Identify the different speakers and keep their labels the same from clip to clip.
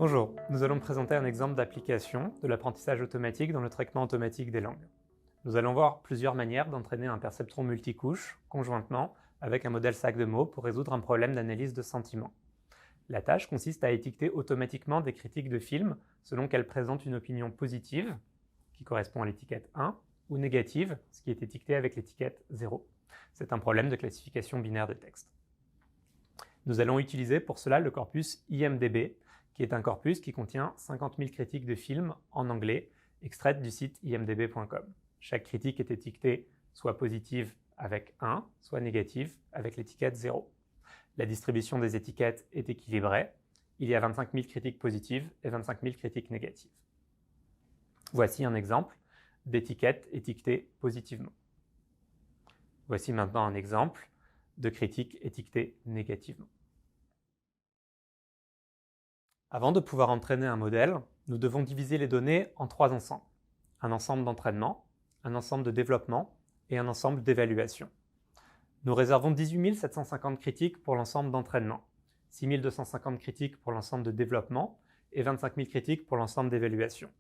Speaker 1: Bonjour, nous allons présenter un exemple d'application de l'apprentissage automatique dans le traitement automatique des langues. Nous allons voir plusieurs manières d'entraîner un perceptron multicouche conjointement avec un modèle sac de mots pour résoudre un problème d'analyse de sentiments. La tâche consiste à étiqueter automatiquement des critiques de films selon qu'elles présentent une opinion positive, qui correspond à l'étiquette 1, ou négative, ce qui est étiqueté avec l'étiquette 0. C'est un problème de classification binaire de texte. Nous allons utiliser pour cela le corpus IMDb, qui est un corpus qui contient 50 000 critiques de films en anglais, extraites du site imdb.com. Chaque critique est étiquetée soit positive avec 1, soit négative avec l'étiquette 0. La distribution des étiquettes est équilibrée. Il y a 25 000 critiques positives et 25 000 critiques négatives. Voici un exemple d'étiquette étiquetée positivement. Voici maintenant un exemple de critique étiquetée négativement. Avant de pouvoir entraîner un modèle, nous devons diviser les données en trois ensembles. Un ensemble d'entraînement, un ensemble de développement et un ensemble d'évaluation. Nous réservons 18 750 critiques pour l'ensemble d'entraînement, 6 250 critiques pour l'ensemble de développement et 25 000 critiques pour l'ensemble d'évaluation.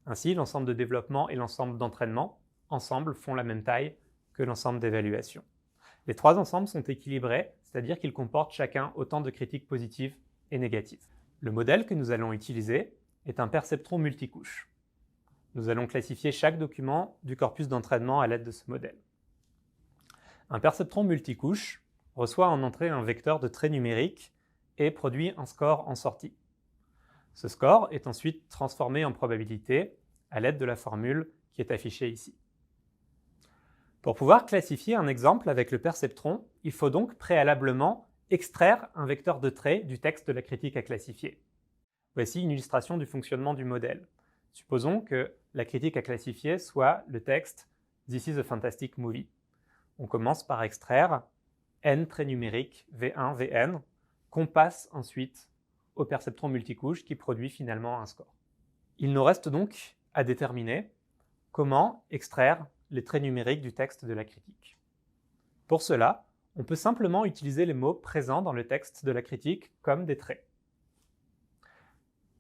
Speaker 1: Ainsi, l'ensemble de développement et l'ensemble d'entraînement, ensemble, font la même taille que l'ensemble d'évaluation. Les trois ensembles sont équilibrés, c'est-à-dire qu'ils comportent chacun autant de critiques positives et négatives. Le modèle que nous allons utiliser est un perceptron multicouche. Nous allons classifier chaque document du corpus d'entraînement à l'aide de ce modèle. Un perceptron multicouche reçoit en entrée un vecteur de traits numériques et produit un score en sortie. Ce score est ensuite transformé en probabilité à l'aide de la formule qui est affichée ici. Pour pouvoir classifier un exemple avec le perceptron, il faut donc préalablement extraire un vecteur de traits du texte de la critique à classifier. Voici une illustration du fonctionnement du modèle. Supposons que la critique à classifier soit le texte « This is a fantastic movie ». On commence par extraire n traits numériques V1, Vn, qu'on passe ensuite au perceptron multicouche qui produit finalement un score. Il nous reste donc à déterminer comment extraire les traits numériques du texte de la critique. Pour cela, on peut simplement utiliser les mots présents dans le texte de la critique comme des traits.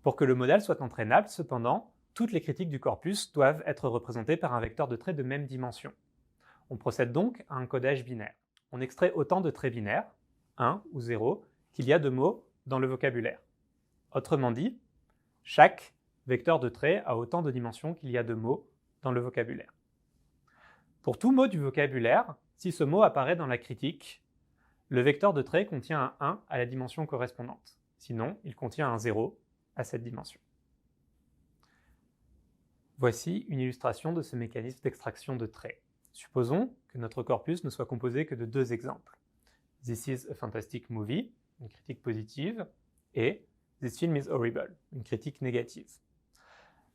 Speaker 1: Pour que le modèle soit entraînable, cependant, toutes les critiques du corpus doivent être représentées par un vecteur de traits de même dimension. On procède donc à un codage binaire. On extrait autant de traits binaires, 1 ou 0, qu'il y a de mots dans le vocabulaire. Autrement dit, chaque vecteur de traits a autant de dimensions qu'il y a de mots dans le vocabulaire. Pour tout mot du vocabulaire, si ce mot apparaît dans la critique, le vecteur de trait contient un 1 à la dimension correspondante. Sinon, il contient un 0 à cette dimension. Voici une illustration de ce mécanisme d'extraction de traits. Supposons que notre corpus ne soit composé que de deux exemples. This is a fantastic movie, une critique positive, et This film is horrible, une critique négative.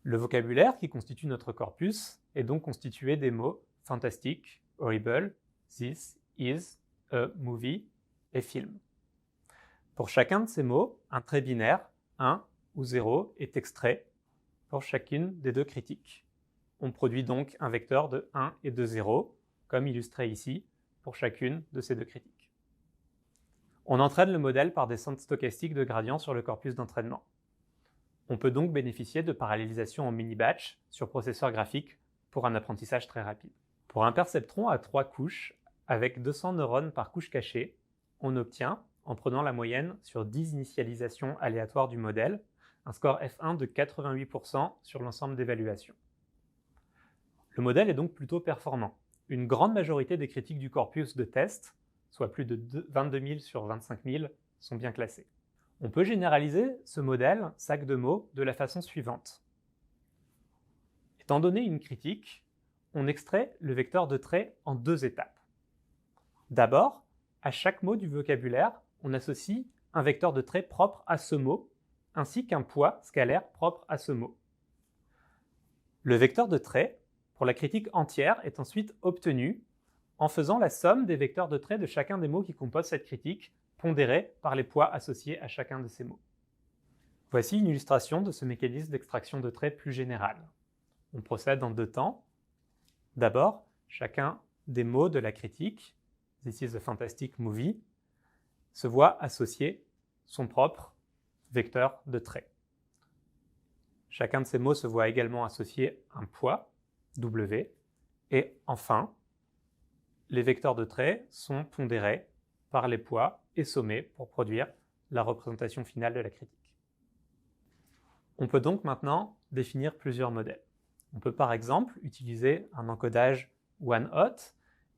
Speaker 1: Le vocabulaire qui constitue notre corpus est donc constitué des mots fantastic, horrible, this is a movie et film. Pour chacun de ces mots, un trait binaire, 1 ou 0, est extrait pour chacune des deux critiques. On produit donc un vecteur de 1 et de 0, comme illustré ici, pour chacune de ces deux critiques. On entraîne le modèle par descente stochastique de gradient sur le corpus d'entraînement. On peut donc bénéficier de parallélisation en mini-batch sur processeur graphique pour un apprentissage très rapide. Pour un perceptron à 3 couches, avec 200 neurones par couche cachée, on obtient, en prenant la moyenne sur 10 initialisations aléatoires du modèle, un score F1 de 88% sur l'ensemble d'évaluation. Le modèle est donc plutôt performant. Une grande majorité des critiques du corpus de test, soit plus de 22 000 sur 25 000, sont bien classées. On peut généraliser ce modèle sac de mots de la façon suivante. Étant donné une critique, on extrait le vecteur de trait en deux étapes. D'abord, à chaque mot du vocabulaire, on associe un vecteur de trait propre à ce mot, ainsi qu'un poids scalaire propre à ce mot. Le vecteur de trait, pour la critique entière, est ensuite obtenu en faisant la somme des vecteurs de trait de chacun des mots qui composent cette critique, pondérés par les poids associés à chacun de ces mots. Voici une illustration de ce mécanisme d'extraction de traits plus général. On procède en deux temps. D'abord, chacun des mots de la critique, This is a fantastic movie, se voit associer son propre vecteur de trait. Chacun de ces mots se voit également associer un poids, W, et enfin, les vecteurs de traits sont pondérés par les poids et sommés pour produire la représentation finale de la critique. On peut donc maintenant définir plusieurs modèles. On peut par exemple utiliser un encodage one-hot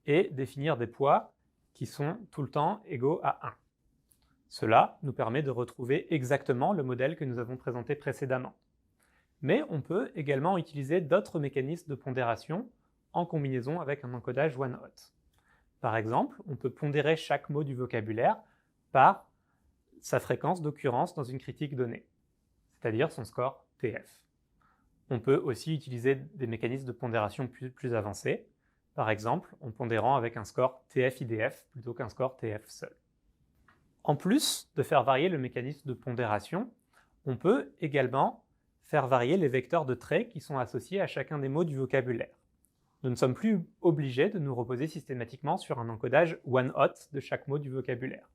Speaker 1: et définir des poids qui sont tout le temps égaux à 1. Cela nous permet de retrouver exactement le modèle que nous avons présenté précédemment. Mais on peut également utiliser d'autres mécanismes de pondération en combinaison avec un encodage one-hot. Par exemple, on peut pondérer chaque mot du vocabulaire par sa fréquence d'occurrence dans une critique donnée, c'est-à-dire son score TF. On peut aussi utiliser des mécanismes de pondération plus avancés, par exemple en pondérant avec un score TF-IDF plutôt qu'un score TF seul. En plus de faire varier le mécanisme de pondération, on peut également faire varier les vecteurs de traits qui sont associés à chacun des mots du vocabulaire. Nous ne sommes plus obligés de nous reposer systématiquement sur un encodage one-hot de chaque mot du vocabulaire.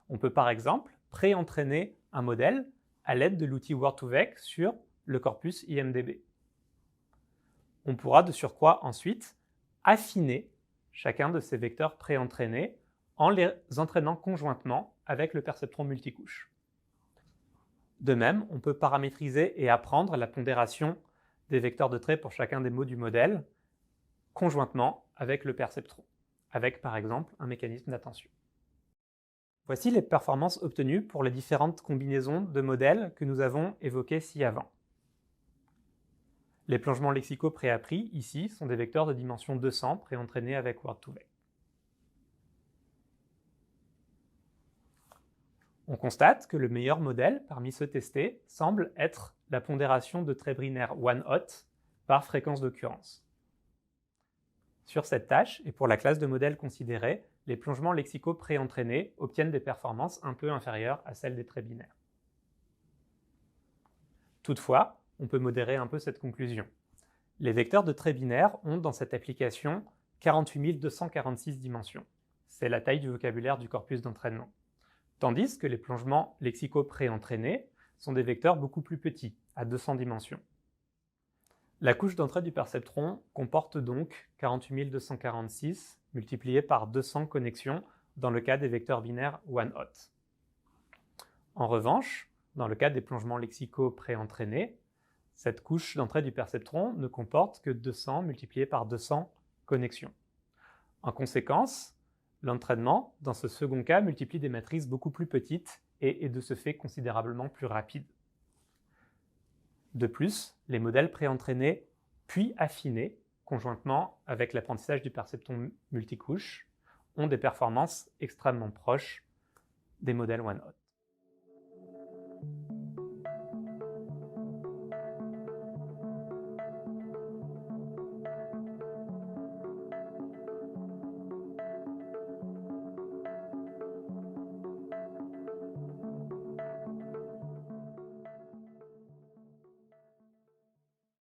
Speaker 1: On peut par exemple pré-entraîner un modèle à l'aide de l'outil Word2Vec sur le corpus IMDb. On pourra de surcroît ensuite affiner chacun de ces vecteurs pré-entraînés en les entraînant conjointement avec le perceptron multicouche. De même, on peut paramétriser et apprendre la pondération des vecteurs de traits pour chacun des mots du modèle conjointement avec le perceptron, avec par exemple un mécanisme d'attention. Voici les performances obtenues pour les différentes combinaisons de modèles que nous avons évoquées ci-avant. Les plongements lexicaux préappris, ici, sont des vecteurs de dimension 200 pré-entraînés avec Word2Vec. On constate que le meilleur modèle parmi ceux testés semble être la pondération de traits binaires one-hot par fréquence d'occurrence. Sur cette tâche, et pour la classe de modèles considérée, les plongements lexicaux pré-entraînés obtiennent des performances un peu inférieures à celles des traits binaires. Toutefois, on peut modérer un peu cette conclusion. Les vecteurs de traits binaires ont dans cette application 48 246 dimensions. C'est la taille du vocabulaire du corpus d'entraînement. Tandis que les plongements lexicaux pré-entraînés sont des vecteurs beaucoup plus petits, à 200 dimensions. La couche d'entrée du perceptron comporte donc 48 246 multiplié par 200 connexions dans le cas des vecteurs binaires one-hot. En revanche, dans le cas des plongements lexicaux pré-entraînés, cette couche d'entrée du perceptron ne comporte que 200 multiplié par 200 connexions. En conséquence, l'entraînement, dans ce second cas, multiplie des matrices beaucoup plus petites et est de ce fait considérablement plus rapide. De plus, les modèles pré-entraînés puis affinés, conjointement avec l'apprentissage du perceptron multicouche, ont des performances extrêmement proches des modèles one-hot.